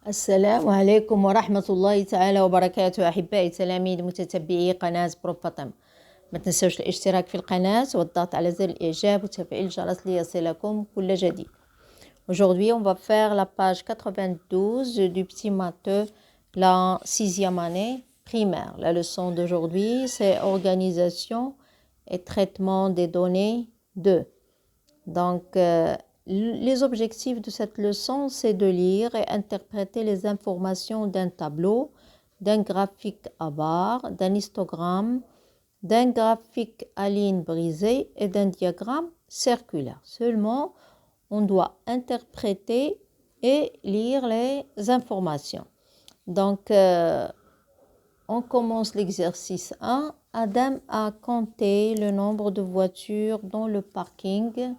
السلام عليكم ورحمة الله تعالى وبركاته أحبائي تلاميذ متتبعي قناة بروف فاطمة. ما تنسوش الاشتراك في القناة والضغط على زر الإعجاب وتفعيل الجرس ليصلكم كل جديد. Aujourd'hui, on va faire la page 92 du petit matheux, la 6e année primaire. La leçon d'aujourd'hui, c'est organisation et traitement des données 2. Donc, les objectifs de cette leçon, c'est de lire et interpréter les informations d'un tableau, d'un graphique à barre, d'un histogramme, d'un graphique à ligne brisée et d'un diagramme circulaire. Seulement, on doit interpréter et lire les informations. Donc, on commence l'exercice 1. Adam a compté le nombre de voitures dans le parking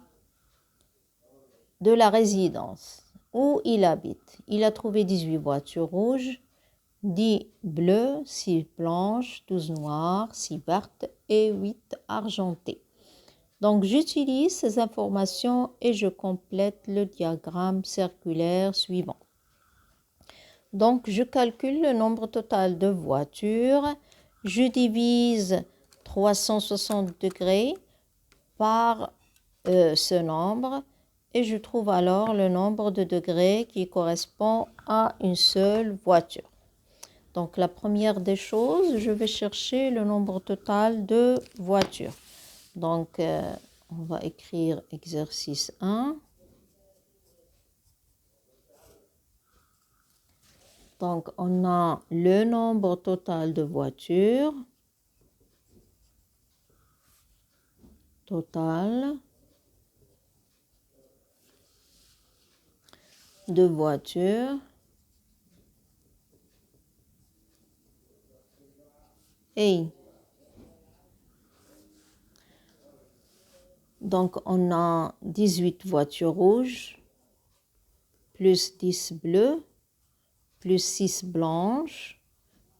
de la résidence où il habite. Il a trouvé 18 voitures rouges, 10 bleues, 6 blanches, 12 noires, 6 vertes et 8 argentées. Donc, j'utilise ces informations et je complète le diagramme circulaire suivant. Donc, je calcule le nombre total de voitures. Je divise 360 degrés par ce nombre et je trouve alors le nombre de degrés qui correspond à une seule voiture. Donc, la première des choses, je vais chercher le nombre total de voitures. Donc, on va écrire exercice 1. Donc, on a le nombre total de voitures. Total de voitures. Et donc, on a 18 voitures rouges, plus 10 bleues, plus 6 blanches,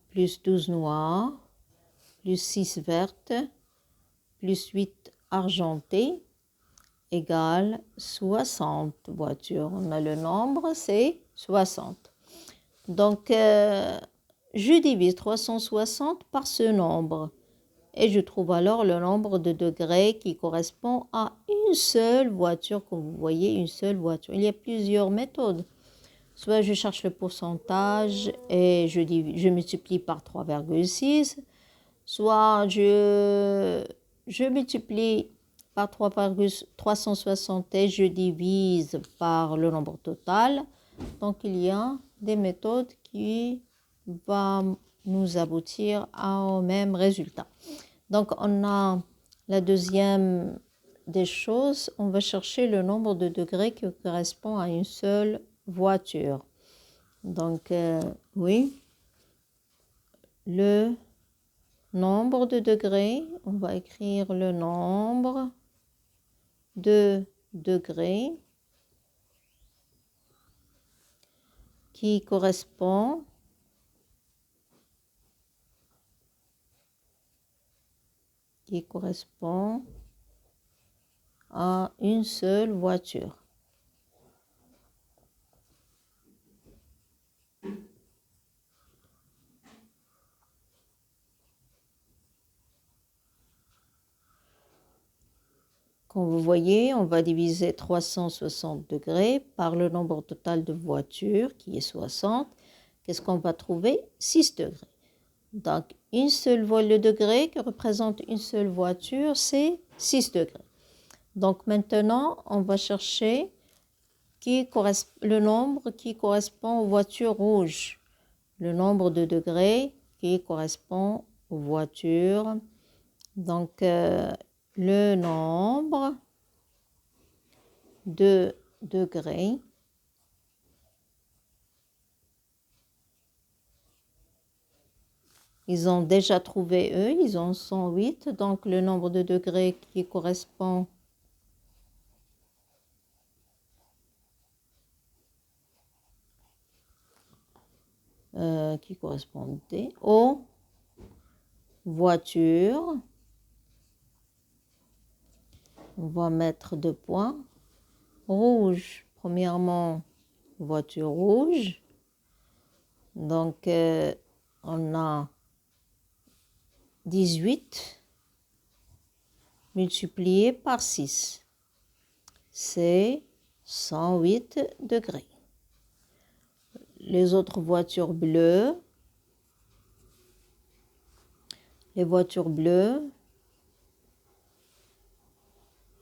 plus 12 noires, plus 6 vertes, plus 8 argentées, égale 60 voitures. On a le nombre, c'est 60. Donc, je divise 360 par ce nombre. Et je trouve alors le nombre de degrés qui correspond à une seule voiture. Comme vous voyez, une seule voiture. Il y a plusieurs méthodes. Soit je cherche le pourcentage et je multiplie par 3,6. Soit je multiplie par 360 et je divise par le nombre total. Donc, il y a des méthodes qui vont nous aboutir au même résultat. Donc, on a la deuxième des choses, on va chercher le nombre de degrés qui correspond à une seule voiture. Donc, oui, le nombre de degrés, on va écrire le nombre de degrés qui correspond à une seule voiture. Comme vous voyez, on va diviser 360 degrés par le nombre total de voitures qui est 60. Qu'est-ce qu'on va trouver? 6 degrés. Donc, le degré qui représente une seule voiture, c'est 6 degrés. Donc, maintenant, on va chercher le nombre qui correspond aux voitures rouges. Le nombre de degrés qui correspond aux voitures. Donc, le nombre de degrés ils ont déjà trouvé eux, ils ont 108, donc le nombre de degrés qui correspond correspondait aux voitures. On va mettre 2 points. Rouge, premièrement, voiture rouge. Donc, on a 18 multiplié par 6. C'est 108 degrés. Les autres voitures bleues,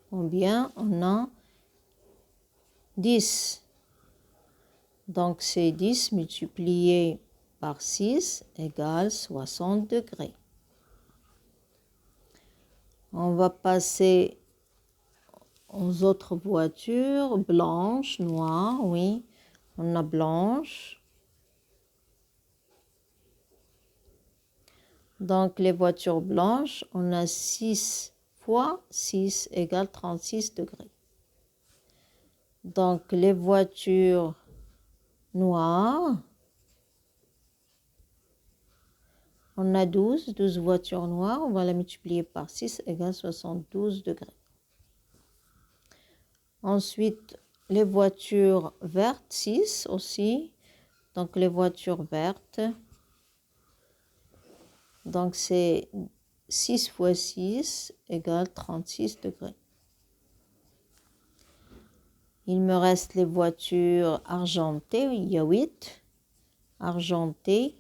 combien? On a 10. Donc, c'est 10 multiplié par 6 égale 60 degrés. On va passer aux autres voitures, blanches, noires, oui. On a blanche. Donc, les voitures blanches, on a 6 fois 6 égale 36 degrés. Donc, les voitures noires, on a 12 voitures noires, on va la multiplier par 6 égale 72 degrés. Ensuite, les voitures vertes, 6 aussi. Donc, les voitures vertes, donc c'est 6 fois 6 égale 36 degrés. Il me reste les voitures argentées, il y a 8 argentées.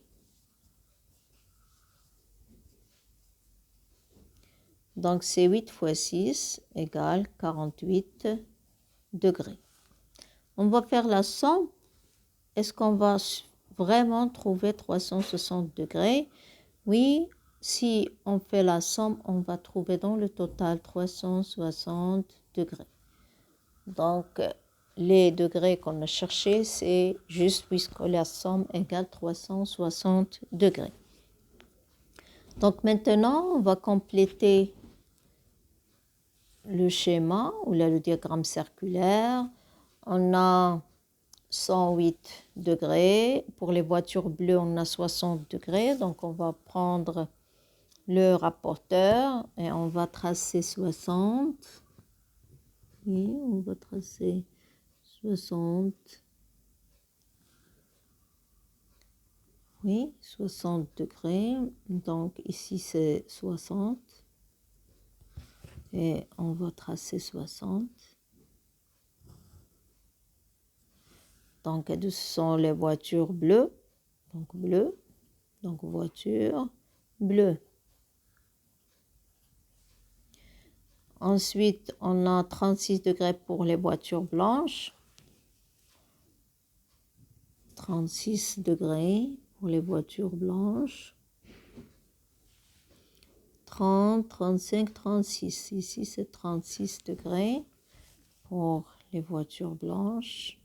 Donc, c'est 8 fois 6 égale 48 degrés. On va faire la somme. Est-ce qu'on va vraiment trouver 360 degrés? Oui, si on fait la somme, on va trouver dans le total 360 degrés. Donc, les degrés qu'on a cherchés, c'est juste puisque la somme égale 360 degrés. Donc, maintenant, on va compléter le schéma ou là, le diagramme circulaire. On a 108 degrés. Pour les voitures bleues, on a 60 degrés. Donc, on va prendre le rapporteur et on va tracer 60. Oui, on va tracer 60. Oui, 60 degrés. Donc, ici, c'est 60. Et on va tracer 60. Donc, ce sont les voitures bleues. Donc, bleu. Donc, voiture bleue. Ensuite, on a 36 degrés pour les voitures blanches. 36 degrés pour les voitures blanches. 30, 35, 36. Ici, c'est 36 degrés pour les voitures blanches.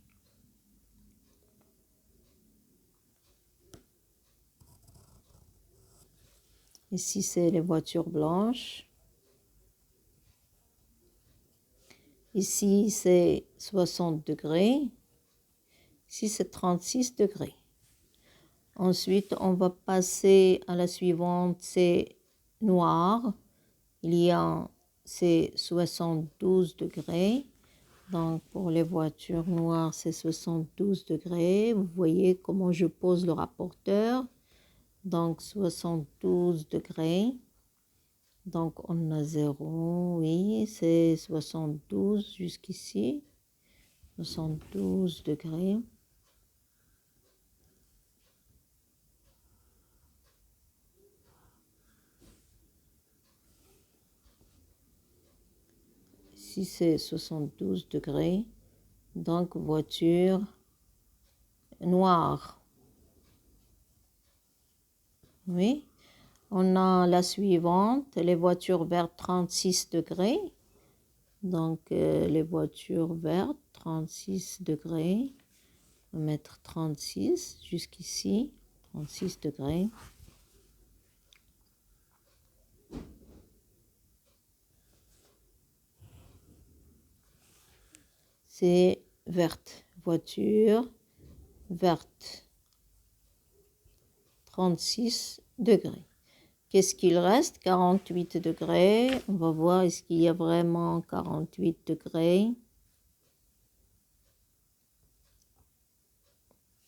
Ici, c'est les voitures blanches. Ici, c'est 60 degrés. Ici, c'est 36 degrés. Ensuite, on va passer à la suivante, c'est noir. C'est 72 degrés. Donc, pour les voitures noires, c'est 72 degrés. Vous voyez comment je pose le rapporteur. Donc, 72 degrés. Donc, on a 0, oui, c'est 72 jusqu'ici. 72 degrés. Ici, c'est 72 degrés. Donc, voiture noire. Oui. On a la suivante, les voitures vertes, 36 degrés. Donc, les voitures vertes, 36 degrés. On va mettre 36 jusqu'ici, 36 degrés. C'est verte, voiture verte, 36 degrés. Qu'est-ce qu'il reste? 48 degrés. On va voir, est-ce qu'il y a vraiment 48 degrés?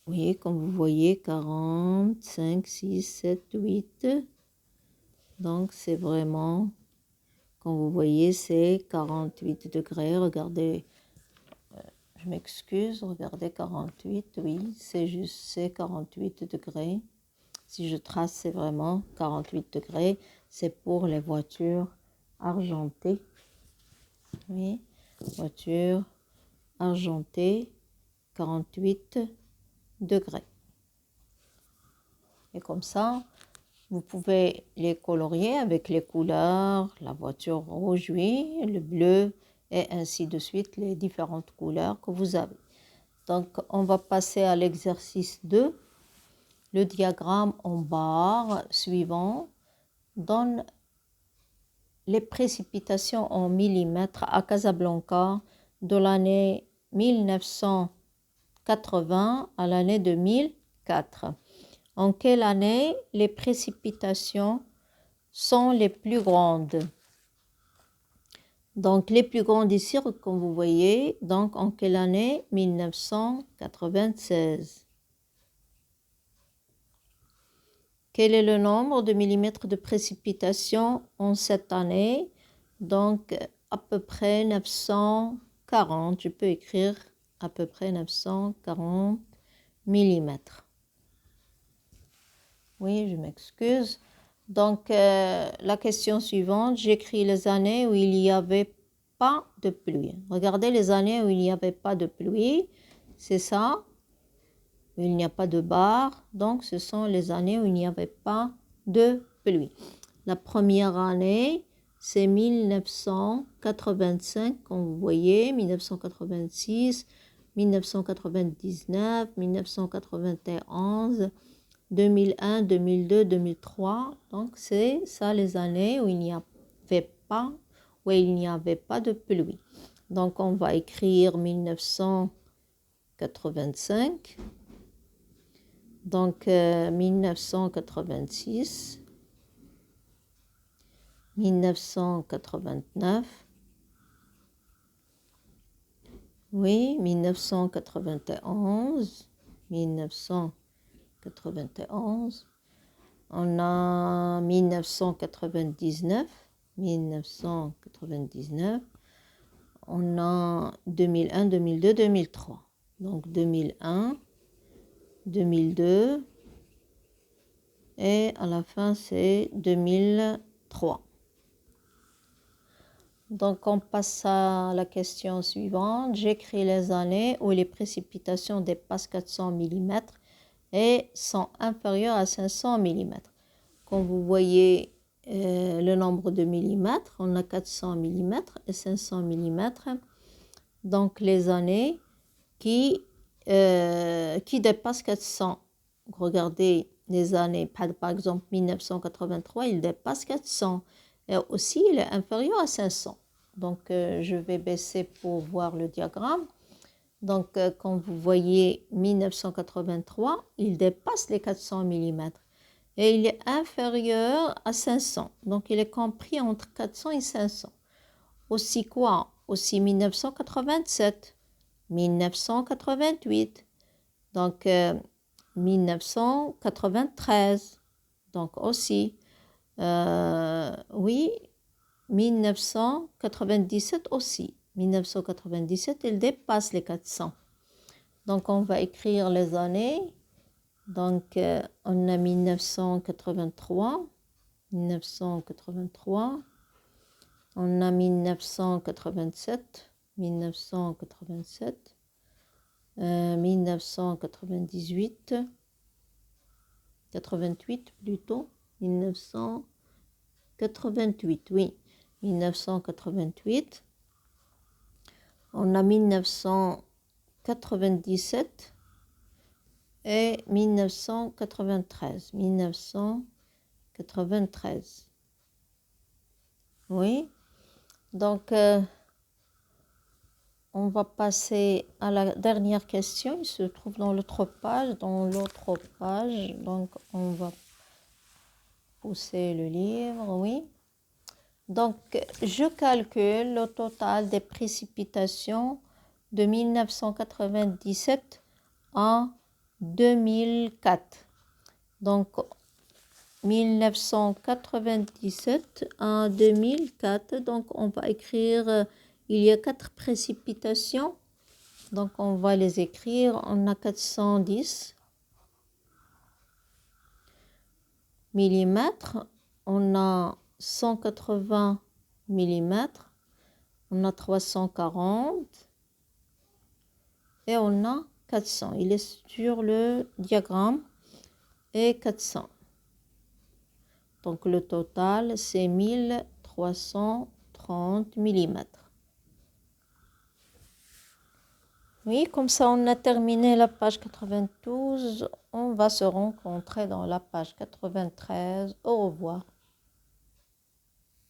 Oui, comme vous voyez, 40, 5, 6, 7, 8. Donc, c'est vraiment, comme vous voyez, c'est 48 degrés. Regardez, je m'excuse, regardez 48, oui, c'est juste, c'est 48 degrés. Si je trace, c'est vraiment 48 degrés. C'est pour les voitures argentées. Oui, voiture argentée, 48 degrés. Et comme ça, vous pouvez les colorier avec les couleurs, la voiture rouge, oui, le bleu, et ainsi de suite, les différentes couleurs que vous avez. Donc, on va passer à l'exercice 2. Le diagramme en barre suivant donne les précipitations en millimètres à Casablanca de l'année 1980 à l'année 2004. En quelle année les précipitations sont les plus grandes? Donc, les plus grandes ici, comme vous voyez, donc en quelle année? 1996. Quel est le nombre de millimètres de précipitation en cette année? Donc, à peu près 940. Je peux écrire à peu près 940 millimètres. Oui, je m'excuse. Donc, la question suivante, j'écris les années où il n'y avait pas de pluie. Regardez les années où il n'y avait pas de pluie. C'est ça. Où il n'y a pas de barre. Donc, ce sont les années où il n'y avait pas de pluie. La première année, c'est 1985, comme vous voyez, 1986, 1999, 1991, 2001, 2002, 2003. Donc, c'est ça les années où il n'y avait pas, de pluie. Donc, on va écrire 1985. Donc, 1986, 1989, oui, 1991, 1991, on a 1999, 1999, on a 2001, 2002, 2003. Donc, 2001, 2002 et à la fin c'est 2003. Donc on passe à la question suivante. J'écris les années où les précipitations dépassent 400 mm et sont inférieures à 500 mm. Comme vous voyez le nombre de millimètres, on a 400 mm et 500 mm. Donc les années qui dépassent 400. Regardez les années, par exemple 1983, il dépasse 400. Et aussi, il est inférieur à 500. Donc, je vais baisser pour voir le diagramme. Donc, comme vous voyez, 1983, il dépasse les 400 mm. Et il est inférieur à 500. Donc, il est compris entre 400 et 500. Aussi quoi? Aussi 1987, 1988. Donc, 1993, donc aussi, oui, 1997 aussi. 1997, il dépasse les 400. Donc, on va écrire les années. Donc, on a 1983, 1983. On a 1987, 1987. 1998, 88 plutôt, 1988, oui, 1988. On a 1997 et 1993, 1993. Oui, donc on va passer à la dernière question. Il se trouve dans l'autre page. Donc, on va pousser le livre, oui. Donc, je calcule le total des précipitations de 1997 à 2004. Donc, 1997 à 2004. Donc, on va écrire, il y a 4 précipitations. Donc, on va les écrire. On a 410 mm. On a 180 mm. On a 340. Et on a 400. Il est sur le diagramme. Et 400. Donc, le total, c'est 1330 mm. Oui, comme ça, on a terminé la page 92. On va se rencontrer dans la page 93. Au revoir.